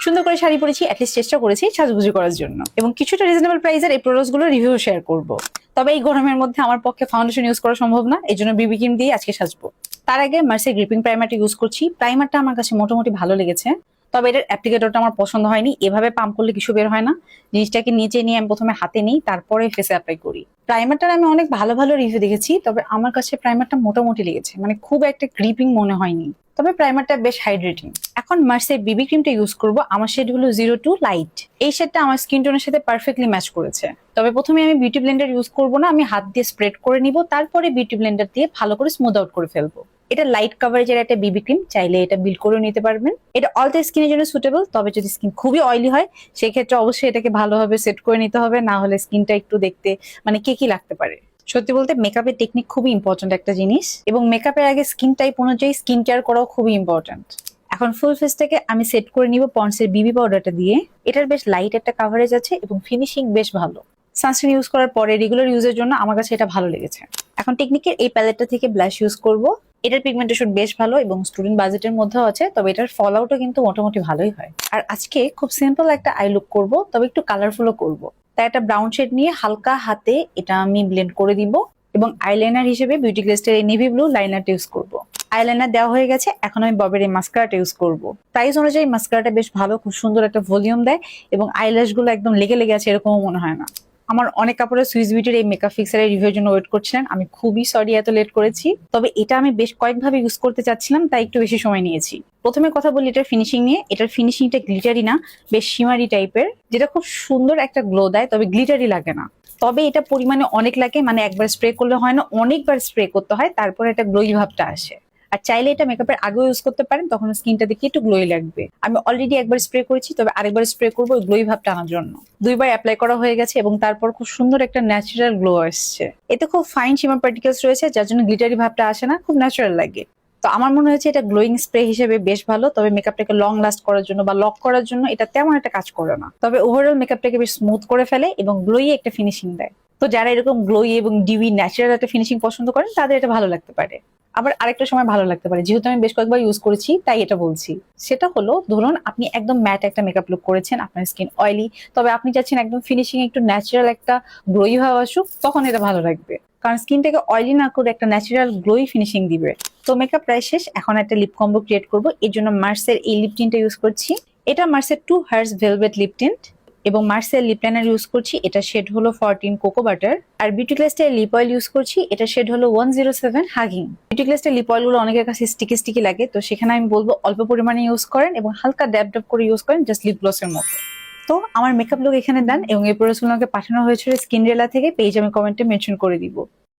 সুন্দর করে শাড়ি পরেছি, অ্যাটলিস্ট চেষ্টা করেছি সাজুগুজু করার জন্য, এবং কিছুটা রিজনেবল প্রাইসের এই প্রোডাক্টস গুলো রিভিউ শেয়ার করব। তবে এই গরমের মধ্যে আমার পক্ষে ফাউন্ডেশন ইউজ করা সম্ভব না, এই জন্য বিবি ক্রিম দিয়ে আজকে সাজবো। তার আগে মার্সের গ্রিপিং প্রাইমারটা ইউজ করছি। প্রাইমারটা আমার কাছে মোটামুটি ভালো লেগেছে, তবে এটার অ্যাপ্লিকেটরটা আমার পছন্দ হয়নি। এভাবে পাম্প করলে কিছু বের হয় না। জিনিসটাকে নিচে নিয়ে আমি প্রথমে হাতে নিই, তারপরে ফেসে অ্যাপ্লাই করি। প্রাইমারটার আমি অনেক ভালো ভালো রিভিউ দেখেছি, তবে আমার কাছে প্রাইমারটা মোটামুটি লেগেছে, মানে খুব একটা গ্রিপিং মনে হয়নি। তবে প্রাইমারটা বেশ হাইড্রেটিং। এখন মার্সের বিবি ক্রিমটা ইউজ করব। আমার শেড হলো 02 লাইট। এই শেডটা আমার স্কিন টোনের সাথে পারফেক্টলি ম্যাচ করেছে। তবে প্রথমে আমি বিউটি ব্লেন্ডার ইউজ করব না, আমি হাত দিয়ে স্প্রেড করে নিব, তারপরে বিউটি ব্লেন্ডার দিয়ে ভালো করে স্মুথ আউট করে ফেলবো। এটা লাইট কাভারেজের একটা বিবি ক্রিম, চাইলে এটা বিল্ড করে নিতে পারবেন। এটা অল দ্য স্কিনের জন্য সুটেবল, তবে যদি স্কিন খুবই অয়েলি হয় সেক্ষেত্রে অবশ্যই এটাকে ভালোভাবে সেট করে নিতে হবে, না হলে স্কিনটা একটু দেখতে মানে কেকি লাগতে পারে। সত্যি বলতে মেকআপের টেকনিক খুবই ইম্পর্টেন্ট একটা জিনিস, এবং মেকআপের আগে স্কিন টাইপ অনুযায়ী স্কিন কেয়ার করাও খুবই ইম্পর্টেন্ট। এখন ফুল ফেসটাকে আমি সেট করে নিব পন্ডসের বিবি পাউডারটা দিয়ে। এটার বেশ লাইট একটা কাভারেজ আছে এবং ফিনিশিং বেশ ভালো। সানস্ক্রিন ইউজ করার পরে রেগুলার ইউজের জন্য আমার কাছে এটা ভালো লেগেছে। এখন টেকনিকের এই প্যালেটটা থেকে ব্লাশ ইউজ করব। এটার পিগমেন্টেশন বেশ ভালো এবং স্টুডেন্ট বাজেটের মধ্যেও আছে, তবে এটার ফল আউটও কিন্তু মোটামুটি ভালোই হয়। আর আজকে খুব সিম্পল একটা আই লুক করব, তবে একটু কালারফুলও করব। তাই একটা ব্রাউন শেড নিয়ে হালকা হাতে এটা আমি ব্লেন্ড করে দিব, এবং আইলাইনার হিসেবে বিউটি গ্লেস্টের এই নেভি ব্লু লাইনারটা ইউজ করব। আইলাইনার দেওয়া হয়ে গেছে, এখন আমি ববের এই মাস্কারাটা ইউজ করব। প্রাইস অনুযায়ী মাস্কারাটা বেশ ভালো, খুব সুন্দর একটা ভলিউম দেয়, এবং আইল্যাশ গুলো একদম লেগে লেগে আছে এরকমও মনে হয় না। আমার অনেক কাপড়ে সুইস বিউটির এই মেকআপ ফিক্সারের রিভিউর জন্য ওয়েট করছিলেন, আমি খুবই সরি এত লেট করেছি। তবে এটা আমি বেশ কয়েকভাবে ইউজ করতে চাচ্ছিলাম, তাই একটু বেশি সময় নিয়েছি। প্রথমে কথা বলি এটার ফিনিশিং নিয়ে। এটার ফিনিশিংটা গ্লিটারি না, বেশ শিমারি টাইপের, যেটা খুব সুন্দর একটা গ্লো দেয়, তবে গ্লিটারি লাগে না। তবে এটা পরিমাণে অনেক লাগে, মানে একবার স্প্রে করলে হয় না, অনেকবার স্প্রে করতে হয়, তারপরে একটা গ্লোই ভাবটা আসে। আর চাইলে এটা মেকআপের আগেও ইউজ করতে পারেন, তখন স্কিনটা দেখে একটু গ্লোই লাগবে। আমি অলরেডি একবার স্প্রে করেছি, তবে আরেকবার স্প্রে করবো ওই গ্লোই ভাবটা আনার জন্য। দুইবার অ্যাপ্লাই করা হয়ে গেছে এবং তারপর খুব সুন্দর একটা ন্যাচারাল গ্লো আসছে। এতে খুব ফাইন শিমার পার্টিকেলস রয়েছে, যার জন্য গ্লিটারি ভাবটা আসে না, খুব ন্যাচারাল লাগে। তো আমার মনে হয়েছে এটা গ্লোয়িং স্প্রে হিসেবে বেশ ভালো, তবে মেকআপটাকে লং লাস্ট করার জন্য বা লক করার জন্য এটা তেমন একটা কাজ করে না। তবে ওভারঅল মেকআপটাকে বেশ স্মুথ করে ফেলে এবং গ্লোই একটা ফিনিশিং দেয়। তো যারা এরকম গ্লোই এবং ডিউই ন্যাচারাল একটা ফিনিশিং পছন্দ করেন তাদের এটা ভালো লাগতে পারে। আবার আরেকটা সময় ভালো লাগতে পারে, যেহেতু আমি বেশ কয়েকবার ইউজ করেছি তাই এটা বলছি। সেটা হলো, ধরুন আপনি একদম ম্যাট একটা মেকআপ লুক করেছেন, আপনার স্কিন অয়েলি, তবে আপনি চাচ্ছেন একদম ফিনিশিং একটু ন্যাচারাল একটা গ্লোই ভাব আসুক, তখন এটা ভালো লাগবে, কারণ স্কিনটাকে অয়েলি না করে একটা ন্যাচারাল গ্লোই ফিনিশিং দিবে। তো মেকআপ প্রায় শেষ, এখন একটা লিপ কম্বো ক্রিয়েট করবো। এর জন্য মার্সের এই লিপ টিন্টটা ইউজ করছি। এটা মার্সের 2 হার্স ভেলভেট লিপ টিন্ট, এবং মার্সের লিপ লাইনার ইউজ করছি। এটা শেড হলো 14 কোকো বাটার। আর বিউটি গ্লেস্টের লিপ অয়েল ইউজ করছি। এটা শেড হলো 107 হাগিং। বিউটি গ্লেস্টের লিপ অয়েল গুলো অনেকের কাছে স্টিকি স্টিকি লাগে, তো সেখানে আমি বলবো অল্প পরিমাণে ইউজ করেন এবং হালকা ড্যাব ড্যাব করে ইউজ করেন, জাস্ট লিপ গ্লসের মতো। তো আমার মেকআপ লুক এখানে ডান, এবং এই প্রোডাক্টগুলো আমাকে পাঠানো হয়েছিল স্কিন রেলা থেকে, পেজ আমি কমেন্টে মেনশন করে দিব।